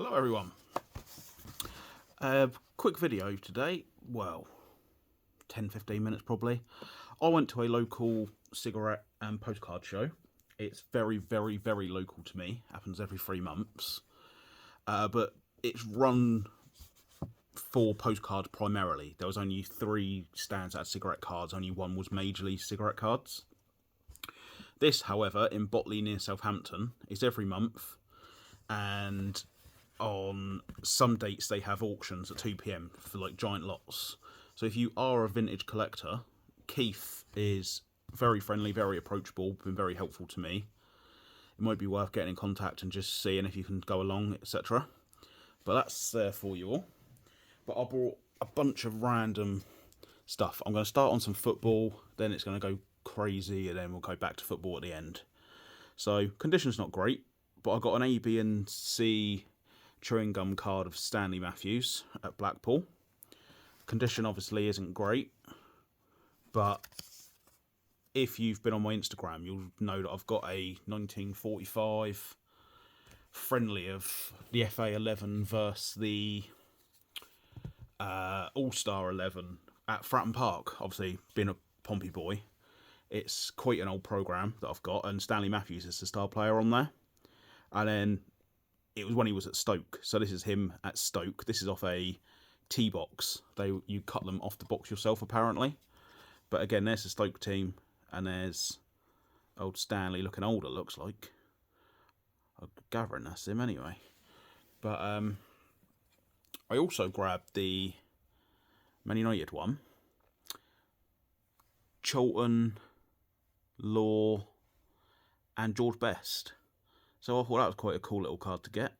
Hello everyone. Quick video today, well, 10-15 minutes probably. I went to a local cigarette and postcard show. It's very local to me, happens every 3 months. But it's run for postcards primarily. There was only 3 stands that had cigarette cards, only one was majorly cigarette cards. This, however, in Botley near Southampton, is every month, and on some dates they have auctions at 2 PM for like giant lots. So if you are a vintage collector, Keith is very friendly, very approachable, been very helpful to me. It might be worth getting in contact and just seeing if you can go along, etc. But that's there for you all. But I brought a bunch of random stuff. I'm going to start on some football, then it's going to go crazy, and then we'll go back to football at the end. So condition's not great, but I got an A, B and C chewing gum card of Stanley Matthews at Blackpool. Condition obviously isn't great, but if you've been on my Instagram, you'll know that I've got a 1945 friendly of the FA 11 versus the All-Star 11 at Fratton Park. Obviously, being a Pompey boy, it's quite an old programme that I've got, and Stanley Matthews is the star player on there. And then it was when he was at Stoke, so this is him at Stoke. This is off a tee box. You cut them off the box yourself, apparently. But again, there's the Stoke team, and there's old Stanley looking older, looks like. I'm gathering that's him anyway. But I also grabbed the Man United one. Charlton, Law, and George Best. So I thought that was quite a cool little card to get.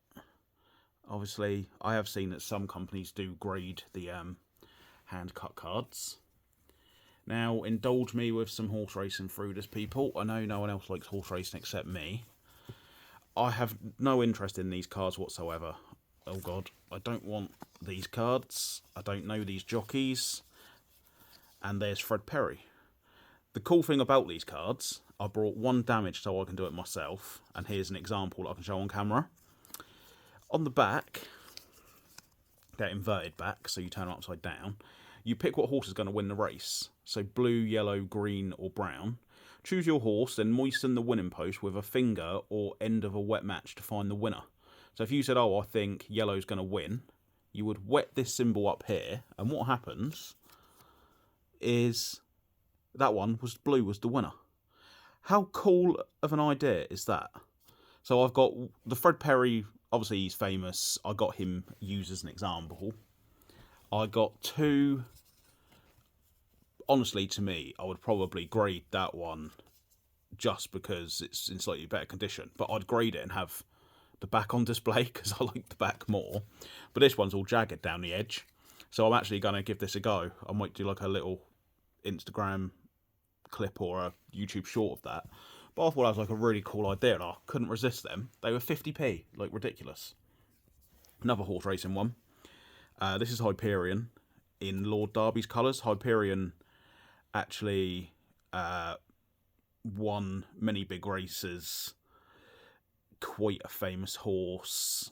Obviously, I have seen that some companies do grade the hand-cut cards. Now, indulge me with some horse racing through this, people. I know no one else likes horse racing except me. I have no interest in these cards whatsoever. Oh God, I don't want these cards. I don't know these jockeys. And there's Fred Perry. The cool thing about these cards, I brought 1 damage so I can do it myself, and here's an example that I can show on camera. On the back, they're inverted back, so you turn them upside down. You pick what horse is going to win the race. So blue, yellow, green or brown. Choose your horse, then moisten the winning post with a finger or end of a wet match to find the winner. So if you said, oh, I think yellow's going to win, you would wet this symbol up here, and what happens is that one was blue was the winner. How cool of an idea is that? So I've got the Fred Perry, obviously he's famous. I got him used as an example. I got 2, honestly to me, I would probably grade that one just because it's in slightly better condition. But I'd grade it and have the back on display because I like the back more. But this one's all jagged down the edge. So I'm actually going to give this a go. I might do like a little Instagram clip or a YouTube short of that. But I thought that was like a really cool idea and I couldn't resist them. They were 50p, like ridiculous. Another horse racing one. This is Hyperion in Lord Derby's colours. Hyperion actually won many big races. Quite a famous horse.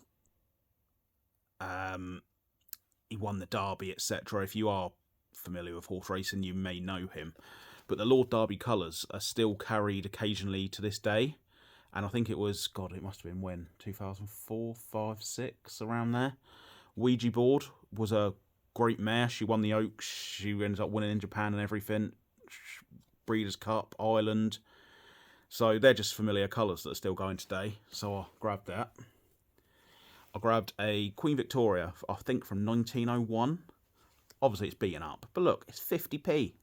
He won the Derby, etc. If you are familiar with horse racing, you may know him. But the Lord Derby colours are still carried occasionally to this day. And I think it was, God, it must have been when? 2004, 5, 6, around there. Ouija board was a great mare. She won the Oaks. She ended up winning in Japan and everything. Breeders' Cup, Ireland. So they're just familiar colours that are still going today. So I grabbed that. I grabbed a Queen Victoria, I think from 1901. Obviously it's beaten up. But look, it's 50p.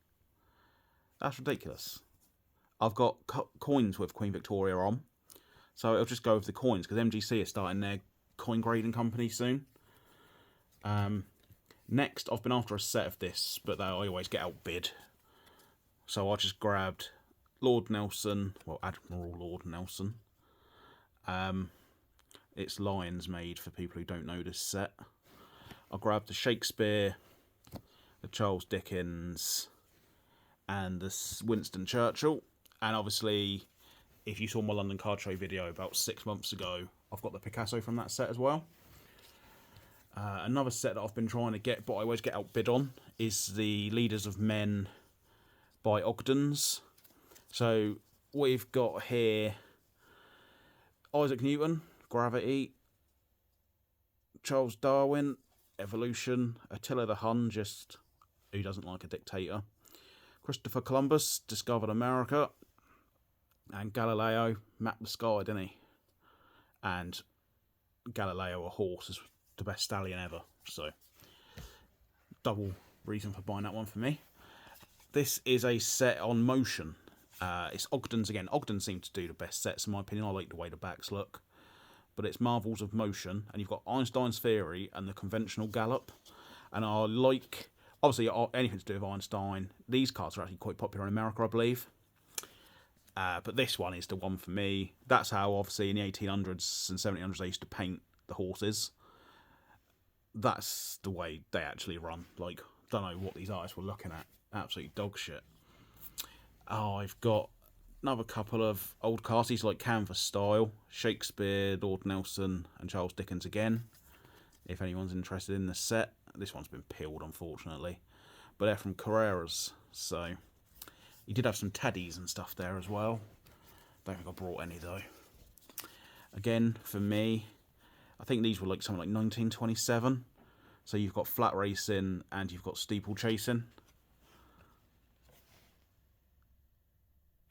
That's ridiculous. I've got coins with Queen Victoria on. So it'll just go with the coins because MGC is starting their coin grading company soon. Next, I've been after a set of this, but I always get outbid. So I just grabbed Lord Nelson, well, Admiral Lord Nelson. It's Lions made for people who don't know this set. I grabbed the Shakespeare, the Charles Dickens, and the Winston Churchill. And obviously, if you saw my London card show video about 6 months ago, I've got the Picasso from that set as well. Another set that I've been trying to get, but I always get outbid on, is the Leaders of Men by Ogdens. So we've got here Isaac Newton, Gravity, Charles Darwin, Evolution, Attila the Hun, just who doesn't like a dictator, Christopher Columbus, discovered America, and Galileo, mapped the sky, didn't he? And Galileo, a horse, is the best stallion ever. So, double reason for buying that one for me. This is a set on motion. It's Ogden's again. Ogden seemed to do the best sets, in my opinion. I like the way the backs look. But it's Marvels of Motion, and you've got Einstein's Theory and the Conventional Gallop. And I like, obviously, anything to do with Einstein. These cards are actually quite popular in America, I believe. But this one is the one for me. That's how, obviously, in the 1800s and 1700s, they used to paint the horses. That's the way they actually run. Like, don't know what these artists were looking at. Absolutely dog shit. Oh, I've got another couple of old cards like Canvas Style, Shakespeare, Lord Nelson, and Charles Dickens again. If anyone's interested in the set. This one's been peeled, unfortunately. But they're from Carreras, so... He did have some teddies and stuff there as well. Don't think I brought any, though. Again, for me, I think these were like something like 1927. So you've got flat racing and you've got steeplechasing.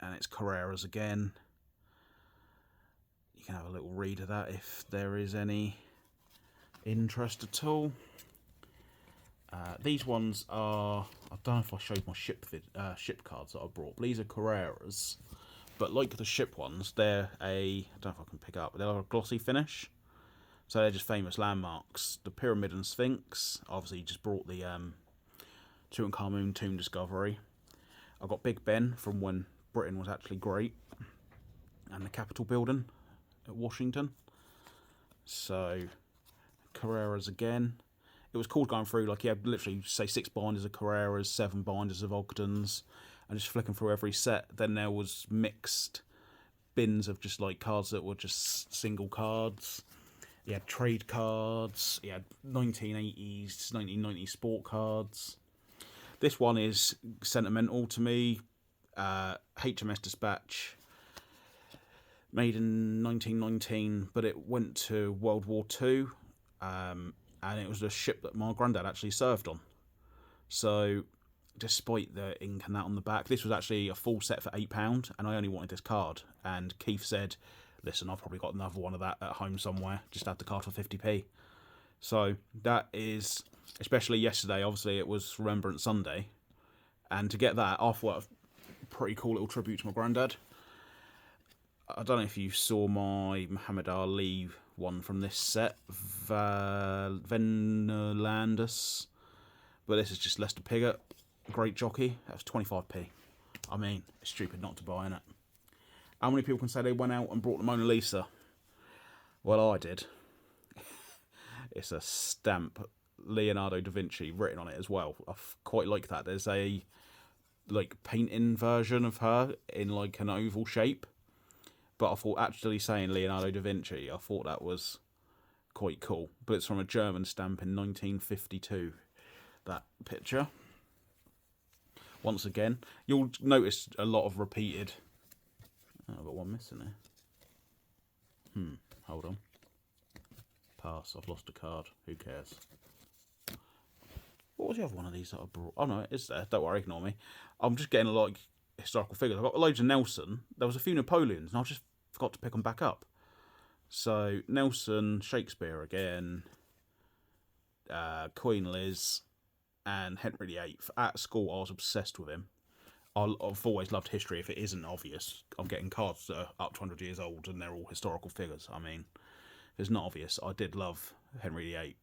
And it's Carreras again. You can have a little read of that if there is any interest at all. These ones are, I don't know if I showed my ship cards that I brought, but these are Carreras. But like the ship ones, they're I don't know if I can pick up, but they're a glossy finish. So they're just famous landmarks. The Pyramid and Sphinx, obviously just brought the Tutankhamun tomb discovery. I've got Big Ben from when Britain was actually great. And the Capitol building at Washington. So, Carreras again. It was cool going through, like, you had literally, say, 6 binders of Carreras, 7 binders of Ogdens, and just flicking through every set. Then there was mixed bins of just, like, cards that were just single cards. You had trade cards, you had 1980s, 1990s sport cards. This one is sentimental to me. HMS Dispatch, made in 1919, but it went to World War II. And it was a ship that my granddad actually served on. So, despite the ink and that on the back, this was actually a full set for £8, and I only wanted this card. And Keith said, listen, I've probably got another one of that at home somewhere. Just add the card for 50p. So, that is, especially yesterday, obviously it was Remembrance Sunday. And to get that, I thought a pretty cool little tribute to my granddad. I don't know if you saw my Muhammad Ali one from this set, Venerlandus, but this is just Lester Piggott, great jockey. That was 25p. I mean, it's stupid not to buy, innit? How many people can say they went out and brought the Mona Lisa? Well, I did. It's a stamp, Leonardo da Vinci, written on it as well. I quite like that. There's a like painting version of her in like an oval shape. But I thought actually saying Leonardo da Vinci, I thought that was quite cool. But it's from a German stamp in 1952, that picture. Once again, you'll notice a lot of repeated... Oh, I've got one missing here. Hold on. Pass, I've lost a card. Who cares? What was the other one of these that I brought? Oh no, it is there. Don't worry, ignore me. I'm just getting a lot of historical figures. I've got loads of Nelson. There was a few Napoleons, and I just forgot to pick them back up. So, Nelson, Shakespeare again, Queen Liz, and Henry VIII. At school, I was obsessed with him. I've always loved history. If it isn't obvious, I'm getting cards that are up to 100 years old, and they're all historical figures. I mean, if it's not obvious, I did love Henry VIII.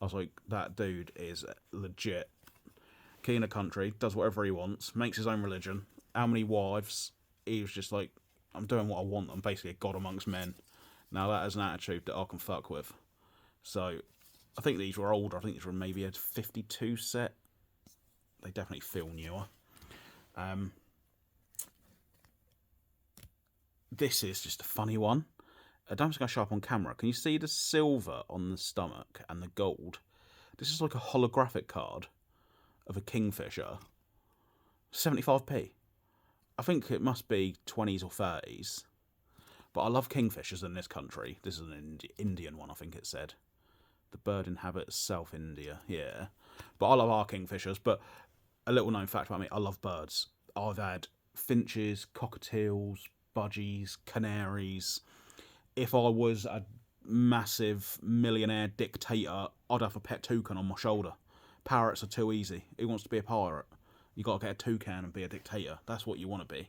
I was like, that dude is legit. King of the country, does whatever he wants, makes his own religion. How many wives? He was just like, I'm doing what I want. I'm basically a god amongst men. Now that is an attitude that I can fuck with. So, I think these were older. I think these were maybe a 52 set. They definitely feel newer. This is just a funny one. I don't think it's going to show up on camera. Can you see the silver on the stomach and the gold? This is like a holographic card of a kingfisher. 75p. I think it must be 20s or 30s. But I love kingfishers in this country. This is an Indian one, I think it said. The bird inhabits South India. Yeah. But I love our kingfishers. But a little known fact about me, I love birds. I've had finches, cockatiels, budgies, canaries. If I was a massive millionaire dictator, I'd have a pet toucan on my shoulder. Parrots are too easy. Who wants to be a pirate? You got to get a toucan and be a dictator. That's what you want to be.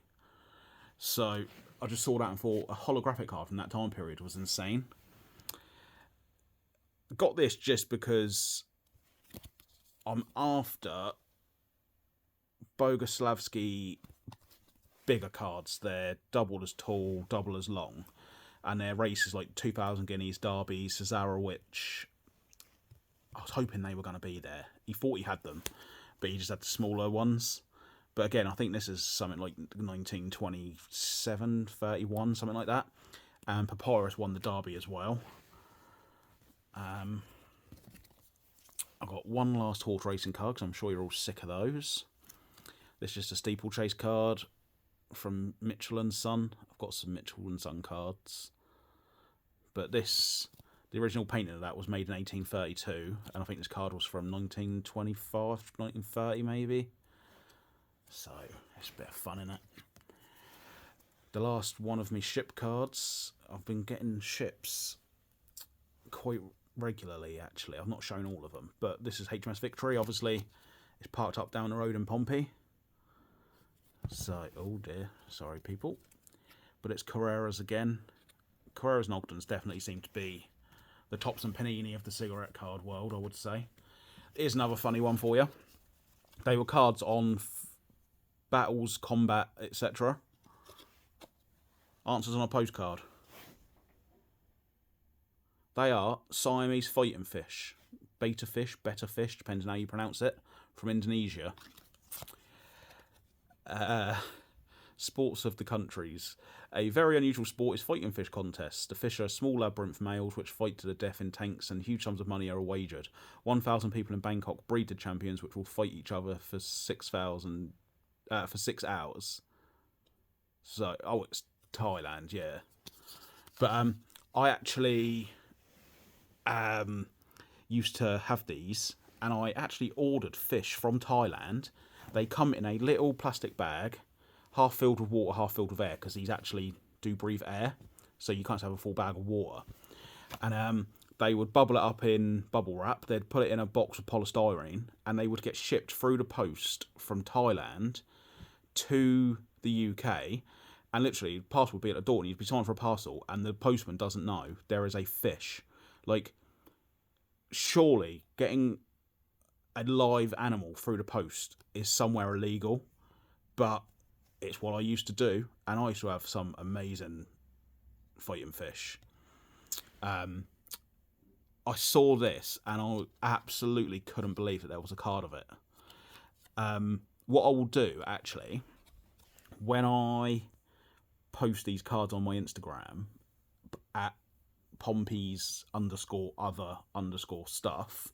So I just saw that and thought a holographic card from that time period was insane. Got this just because I'm after Boguslavski bigger cards. They're double as tall, double as long. And their races like 2,000 Guineas, Derby, Cesarewitch. I was hoping they were going to be there. He thought he had them, but he just had the smaller ones. But again, I think this is something like 1927, 31, something like that. And Papyrus won the Derby as well. I've got one last horse racing card, because I'm sure you're all sick of those. This is just a steeplechase card from Mitchell and Son. I've got some Mitchell and Son cards. But this, the original painting of that was made in 1832, and I think this card was from 1925, 1930 maybe. So, it's a bit of fun, innit? The last one of me ship cards, I've been getting ships quite regularly, actually. I've not shown all of them, but this is HMS Victory, obviously. It's parked up down the road in Pompey. So, oh dear, sorry people. But it's Carreras again. Carreras and Ogdens definitely seem to be the tops and panini of the cigarette card world, I would say. Here's another funny one for you. They were cards on battles, combat, etc. Answers on a postcard. They are Siamese fighting fish. Beta fish, better fish, depends on how you pronounce it, from Indonesia. Sports of the countries. A very unusual sport is fighting fish contests. The fish are small labyrinth males which fight to the death in tanks, and huge sums of money are wagered. 1,000 people in Bangkok breed the champions, which will fight each other for 6 hours. So, oh, it's Thailand, yeah. But I actually used to have these, and I actually ordered fish from Thailand. They come in a little plastic bag, half filled with water, half filled with air, because these actually do breathe air, so you can't have a full bag of water. And they would bubble it up in bubble wrap, they'd put it in a box of polystyrene, and they would get shipped through the post from Thailand to the UK, and literally, the parcel would be at the door, and you'd be signing for a parcel, and the postman doesn't know there is a fish. Like, surely getting a live animal through the post is somewhere illegal, but it's what I used to do, and I used to have some amazing fighting fish. I saw this, and I absolutely couldn't believe that there was a card of it. What I will do, actually, when I post these cards on my Instagram, at Pompey's _other_stuff,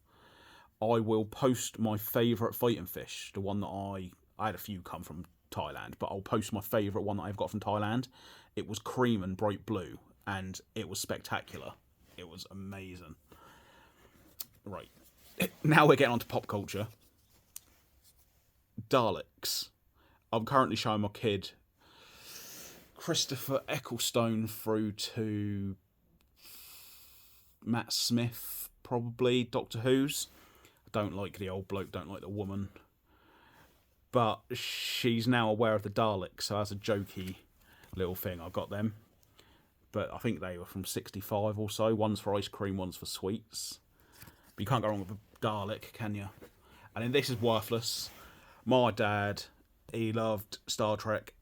I will post my favourite fighting fish, the one that I had a few come from Thailand, but I'll post my favourite one that I've got from Thailand. It was cream and bright blue, and it was spectacular. It was amazing. Right, now we're getting on to pop culture. Daleks. I'm currently showing my kid Christopher Ecclestone through to Matt Smith, probably, Doctor Who's. I don't like the old bloke, don't like the woman. But she's now aware of the Daleks, so as a jokey little thing, I got them. But I think they were from 65 or so. One's for ice cream, one's for sweets. But you can't go wrong with a Dalek, can you? And then this is worthless. My dad, he loved Star Trek.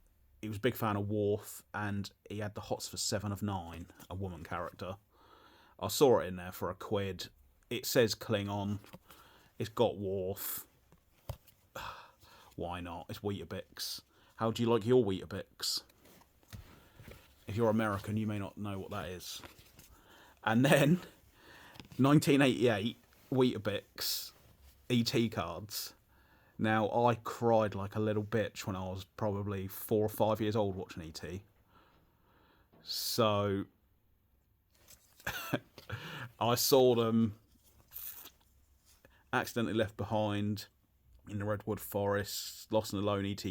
He was a big fan of Worf, and he had the hots for 7 of 9, a woman character. I saw it in there for £1. It says Klingon. It's got Worf. Why not? It's Weetabix. How do you like your Weetabix? If you're American, you may not know what that is. And then 1988 Weetabix ET cards. Now, I cried like a little bitch when I was probably 4 or 5 years old watching ET. So I saw them accidentally left behind in the Redwood Forest, lost and alone. ET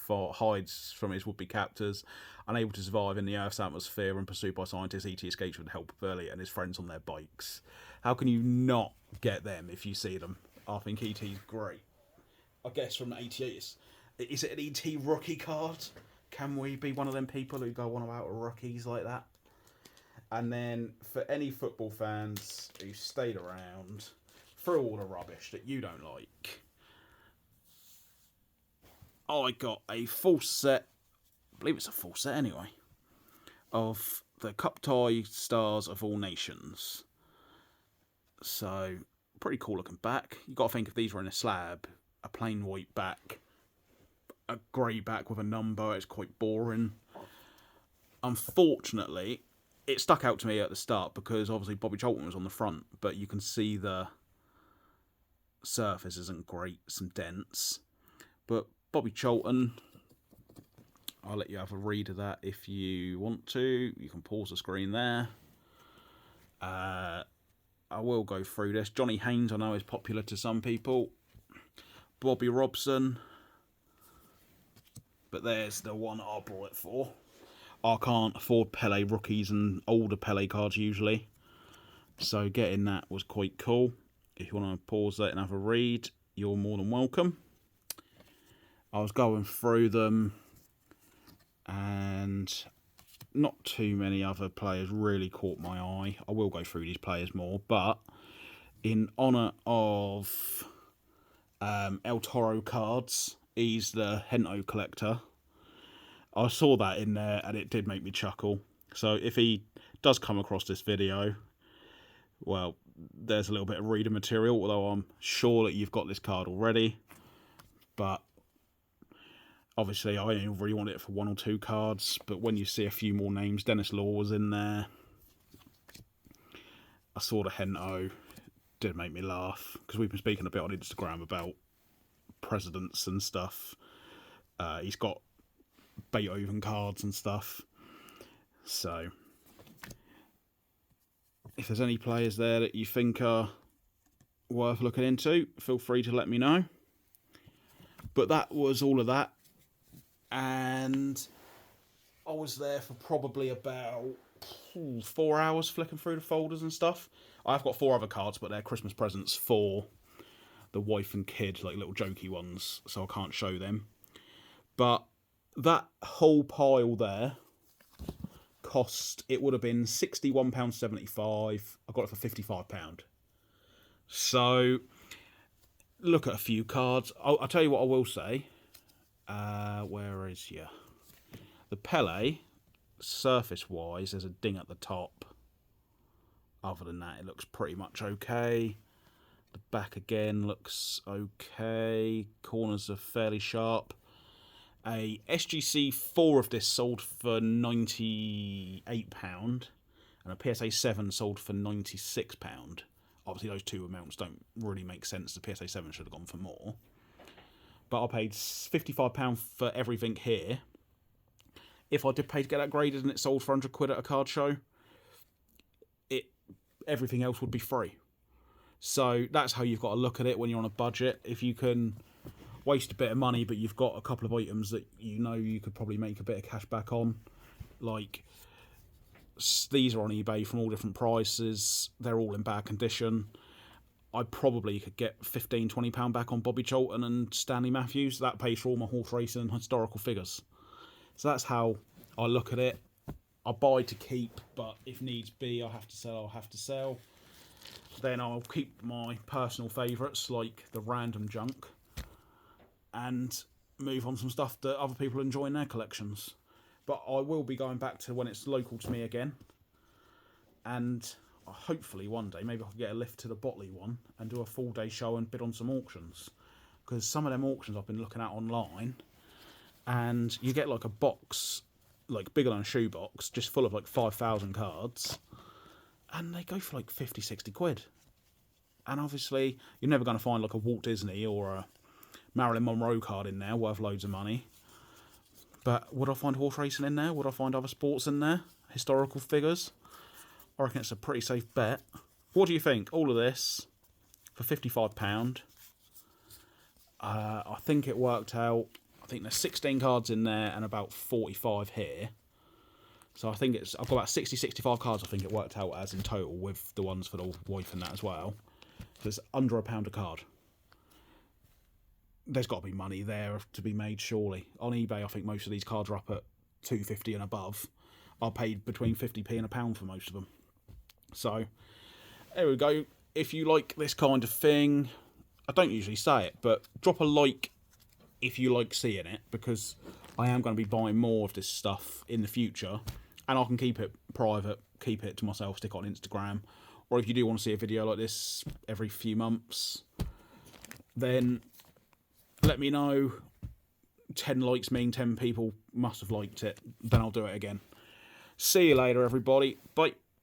hides from his would-be captors, unable to survive in the Earth's atmosphere and pursued by scientists. ET escapes with the help of Burley and his friends on their bikes. How can you not get them if you see them? I think ET's great. I guess from the 88, is it an ET rookie card? Can we be one of them people who go on about rookies like that? And then for any football fans who stayed around through all the rubbish that you don't like, I got a full set, I believe it's a full set anyway, of the Cup Tie Stars of All Nations. So, pretty cool looking back. You got to think if these were in a slab, a plain white back, a grey back with a number, it's quite boring. Unfortunately, it stuck out to me at the start because obviously Bobby Charlton was on the front, but you can see the surface isn't great, some dents. But Bobby Charlton, I'll let you have a read of that if you want to. You can pause the screen there. I will go through this. Johnny Haynes, I know, is popular to some people. Bobby Robson. But there's the one I brought it for. I can't afford Pele rookies and older Pele cards usually. So getting that was quite cool. If you want to pause that and have a read, you're more than welcome. I was going through them and not too many other players really caught my eye. I will go through these players more, but in honour of El Toro cards, he's the Hento collector. I saw that in there and it did make me chuckle. So if he does come across this video, well, there's a little bit of reader material, although I'm sure that you've got this card already. But obviously, I only really wanted it for 1 or 2 cards, but when you see a few more names, Dennis Law was in there. I saw the Hento, did make me laugh, because we've been speaking a bit on Instagram about presidents and stuff. He's got Beethoven cards and stuff. So, if there's any players there that you think are worth looking into, feel free to let me know. But that was all of that. And I was there for probably about 4 hours flicking through the folders and stuff. I've got 4 other cards, but they're Christmas presents for the wife and kid, like little jokey ones, so I can't show them. But that whole pile there cost, it would have been £61.75. I got it for £55. So, look at a few cards. I'll tell you what I will say. Where is you? The Pele, surface-wise, there's a ding at the top. Other than that, it looks pretty much okay. The back again looks okay. Corners are fairly sharp. A SGC 4 of this sold for £98, and a PSA 7 sold for £96. Obviously, those two amounts don't really make sense. The PSA 7 should have gone for more. But I paid £55 for everything here. If I did pay to get that graded and it sold for £100 at a card show, everything else would be free. So that's how you've got to look at it when you're on a budget. If you can waste a bit of money, but you've got a couple of items that you know you could probably make a bit of cash back on, like these are on eBay from all different prices. They're all in bad condition. I probably could get £15-20 back on Bobby Charlton and Stanley Matthews. That pays for all my horse racing and historical figures. So that's how I look at it. I buy to keep, but if needs be, I have to sell, I'll have to sell. Then I'll keep my personal favourites, like the random junk, and move on some stuff that other people enjoy in their collections. But I will be going back to when it's local to me again. And hopefully one day, maybe I can get a lift to the Botley one and do a full day show and bid on some auctions. Because some of them auctions I've been looking at online, and you get like a box like bigger than a shoebox, just full of like 5,000 cards, and they go for like 50, 60 quid. And obviously, you're never going to find like a Walt Disney or a Marilyn Monroe card in there worth loads of money. But would I find horse racing in there? Would I find other sports in there? Historical figures? I reckon it's a pretty safe bet. What do you think? All of this for £55. I think it worked out. I think there's 16 cards in there and about 45 here. So I think I've got about 60, 65 cards I think it worked out as in total, with the ones for the wife and that as well. So it's under £1 a card. There's got to be money there to be made, surely. On eBay, I think most of these cards are up at £2.50 and above. I paid between 50p and £1 for most of them. So, there we go. If you like this kind of thing, I don't usually say it, but drop a like if you like seeing it, because I am going to be buying more of this stuff in the future, and I can keep it private, keep it to myself, stick it on Instagram, or if you do want to see a video like this every few months, then let me know. 10 likes mean 10 people must have liked it, then I'll do it again. See you later, everybody. Bye.